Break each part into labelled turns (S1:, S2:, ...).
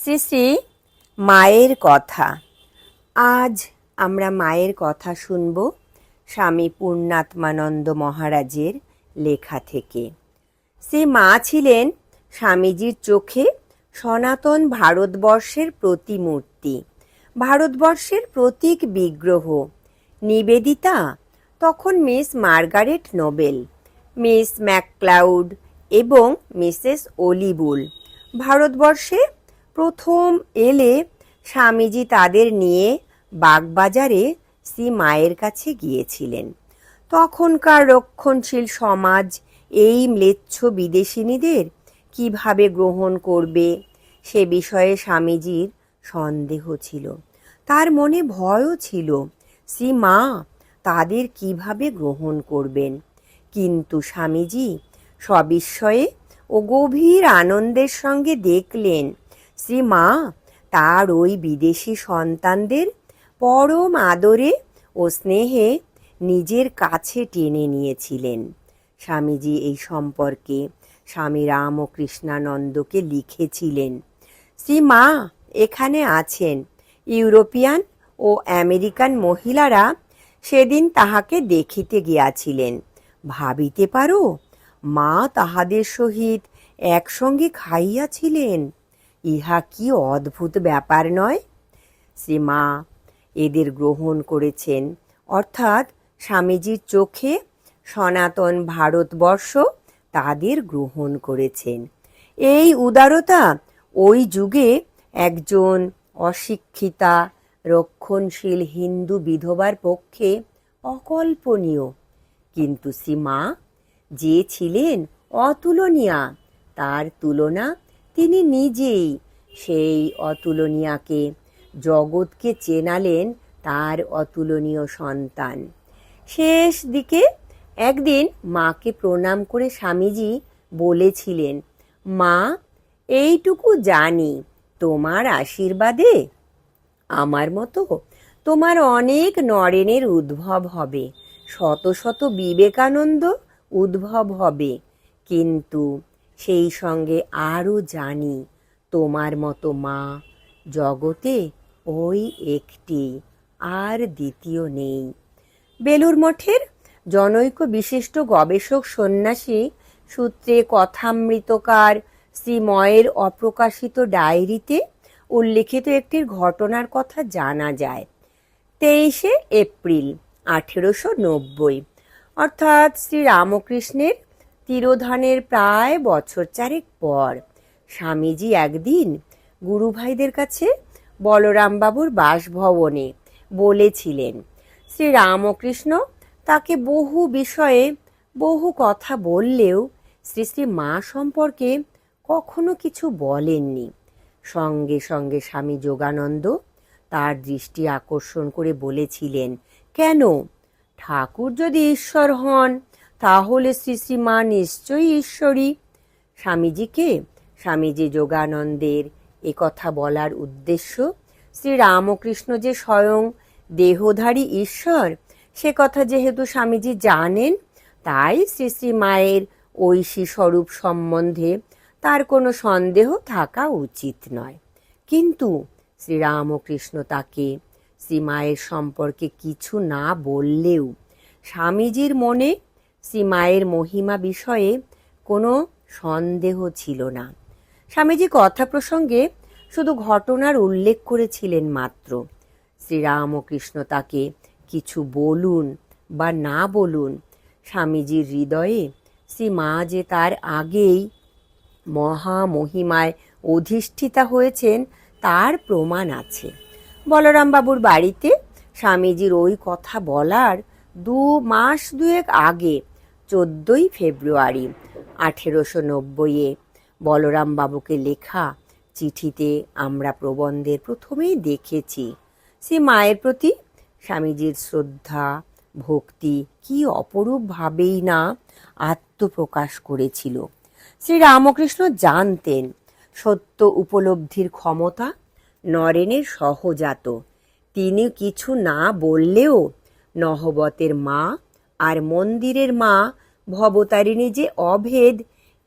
S1: শ্রী শ্রী মায়ের কথা। আজ আমরা মায়ের কথা শুনব স্বামী পূর্ণাত্মানন্দ মহারাজের লেখা থেকে। শ্রী মা ছিলেন স্বামীজির চোখে সনাতন ভারতবর্ষের প্রতিমূর্তি, ভারতবর্ষের প্রতীক বিগ্রহ। নিবেদিতা তখন মিস মার্গারেট নোবেল, মিস ম্যাকক্লাউড এবং মিসেস অলিবুল ভারতবর্ষে প্রথম এলে স্বামীজি তাদের নিয়ে বাগবাজারে শ্রী মায়ের কাছে গিয়েছিলেন। তখনকার রক্ষণশীল সমাজ এই ম্লেচ্ছ বিদেশিনীদের কিভাবে গ্রহণ করবে সে বিষয়ে স্বামীজির সন্দেহ ছিল। তার মনে ভয়ও ছিল শ্রী মা তাদের কিভাবে গ্রহণ করবেন। কিন্তু স্বামীজি সবিস্ময়ে ও গভীর আনন্দের সঙ্গে দেখলেন শ্রী মা তার ওই বিদেশি সন্তানদের পরম আদরে ও স্নেহে নিজের কাছে টেনে নিয়েছিলেন। স্বামীজি এই সম্পর্কে স্বামী রামকৃষ্ণানন্দকে লিখেছিলেন, শ্রী মা এখানে আছেন। ইউরোপিয়ান ও আমেরিকান মহিলারা সেদিন তাহাকে দেখিতে গিয়াছিলেন। ভাবিতে পারো মা তাহাদের সহিত একসঙ্গে খাইয়াছিলেন। ইহা কি অদ্ভুত ব্যাপার নয়? শ্রী মা এদের গ্রহণ করেছেন, অর্থাৎ স্বামীজির চোখে সনাতন ভারতবর্ষ তাদের গ্রহণ করেছেন। এই উদারতা ওই যুগে একজন অশিক্ষিতা রক্ষণশীল হিন্দু বিধবার পক্ষে অকল্পনীয়। কিন্তু শ্রী মা যে ছিলেন অতুলনীয়া, তার তুলনা তিনি নিজেই। সেই অতুলনীয়াকে জগৎকে চেনালেন তার অতুলনীয় সন্তান। শেষ দিকে একদিন মাকে প্রণাম করে স্বামীজি বলেছিলেন, মা এইটুকু জানি, তোমার আশীর্বাদে আমার মতো তোমার অনেক নরেনের উদ্ভব হবে, শত শত বিবেকানন্দ উদ্ভব হবে। কিন্তু সেই সঙ্গে আরও জানি তোমার মতো মা জগতে ওই একটি, আর দ্বিতীয় নেই। বেলুর মঠের জনৈক বিশিষ্ট গবেষক সন্ন্যাসী সূত্রে কথামৃতকার শ্রীময়ের অপ্রকাশিত ডায়েরিতে উল্লিখিত একটি ঘটনার কথা জানা যায়। 23শে এপ্রিল 1890, অর্থাৎ শ্রী রামকৃষ্ণের তিরোধানের প্রায় বছর চারেক পর, স্বামীজি একদিন গুরুভাইদের কাছে বলরামবাবুর বাসভবনে বলেছিলেন শ্রী রামকৃষ্ণ তাকে বহু বিষয়ে বহু কথা বললেও শ্রী শ্রী মা সম্পর্কে কখনো কিছু বলেননি। সঙ্গে সঙ্গে স্বামী যোগানন্দ তার দৃষ্টি আকর্ষণ করে বলেছিলেন, কেন, ঠাকুর যদি ঈশ্বর হন তাহলে শ্রী শ্রী মা নিশ্চয়ই ঈশ্বরী। স্বামীজি যোগানন্দের এ কথা বলার উদ্দেশ্য শ্রী রামকৃষ্ণ যে স্বয়ং দেহধারী ঈশ্বর সে কথা যেহেতু স্বামীজি জানেন, তাই শ্রী শ্রী মায়ের ঐশী স্বরূপ সম্বন্ধে তার কোনো সন্দেহ থাকা উচিত নয়। কিন্তু শ্রীরামকৃষ্ণ তাকে শ্রী মায়ের সম্পর্কে কিছু না বললেও স্বামীজির মনে শ্রী মায়ের মহিমা বিষয়ে কোনো সন্দেহ ছিল না। স্বামীজি কথা প্রসঙ্গে শুধু ঘটনার উল্লেখ করেছিলেন মাত্র। শ্রীরামকৃষ্ণ তাকে কিছু বলুন বা না বলুন, স্বামীজির হৃদয়ে শ্রী মা যে তার আগেই মহামহিমায় অধিষ্ঠিতা হয়েছেন তার প্রমাণ আছে। বলরামবাবুর বাড়িতে স্বামীজির ওই কথা বলার 2 মাস দুয়েক আগে 14ই ফেব্রুয়ারি 1890 বলরামবাবুকে লেখা চিঠিতে আমরা প্রবন্ধের প্রথমেই দেখেছি শ্রী মায়ের প্রতি স্বামীজির শ্রদ্ধা ভক্তি কি অপরূপভাবেই না আত্মপ্রকাশ করেছিল। শ্রী রামকৃষ্ণ জানতেন সত্য উপলব্ধির ক্ষমতা নরেনের সহজাত। তিনি কিছু না বললেও নহবতের মা আর মন্দিরের মা ভবতারিণী যে অভেদ,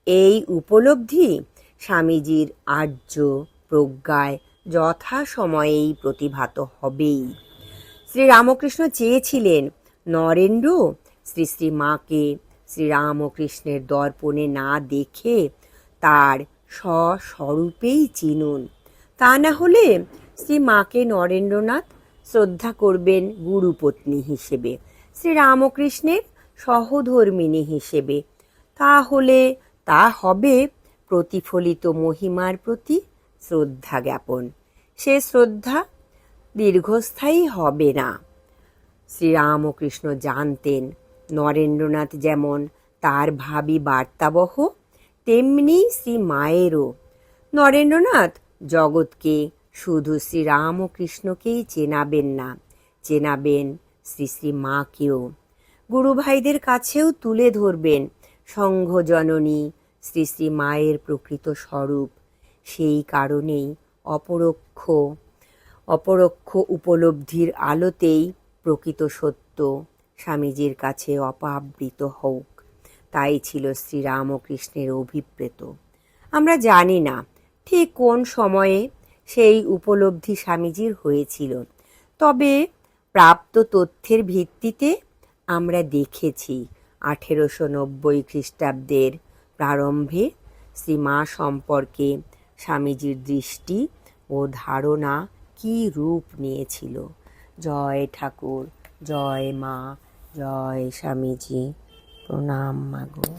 S1: এই উপলব্ধি স্বামীজির আর্য প্রজ্ঞায় যথা সময়েই প্রতিভাত হবেই। শ্রীরামকৃষ্ণ চেয়েছিলেন নরেন্দ্র শ্রী শ্রী মাকে শ্রীরামকৃষ্ণের দর্পণে না দেখে তার স্বস্বরূপেই চিনুন। তা না হলে শ্রী মাকে নরেন্দ্রনাথ শ্রদ্ধা করবেন গুরুপত্নী হিসেবে, শ্রীরামকৃষ্ণের সহধর্মিণী হিসেবে। তাহলে তা হবে প্রতিফলিত মহিমার প্রতি শ্রদ্ধা জ্ঞাপন। সে শ্রদ্ধা দীর্ঘস্থায়ী হবে না। শ্রীরামকৃষ্ণ জানতেন নরেন্দ্রনাথ যেমন তার ভাবী বার্তাবহ, তেমনি শ্রী মায়েরও। নরেন্দ্রনাথ জগৎকে শুধু শ্রীরামকৃষ্ণকেই চেনাবেন না, চেনাবেন শ্রী শ্রী মাকেও। গুরুভাইদের কাছেও তুলে ধরবেন সংঘজননী শ্রী শ্রী মায়ের প্রকৃত স্বরূপ। সেই কারণেই অপরোক্ষ উপলব্ধির আলোতেই প্রকৃত সত্য স্বামীজির কাছে অপাবৃত হোক, তাই ছিল শ্রীরামকৃষ্ণের অভিপ্রেত। আমরা জানি না ঠিক কোন সময়ে সেই উপলব্ধি স্বামীজির হয়েছিল, তবে প্রাপ্ত তথ্যের ভিত্তিতে আমরা দেখেছি 1890 খ্রিস্টাব্দের প্রারম্ভে শ্রীমা সম্পর্কে স্বামীজির দৃষ্টি ও ধারণা কী রূপ নিয়েছিল। জয় ঠাকুর, জয় মা, জয় স্বামীজি, প্রণাম মাগো।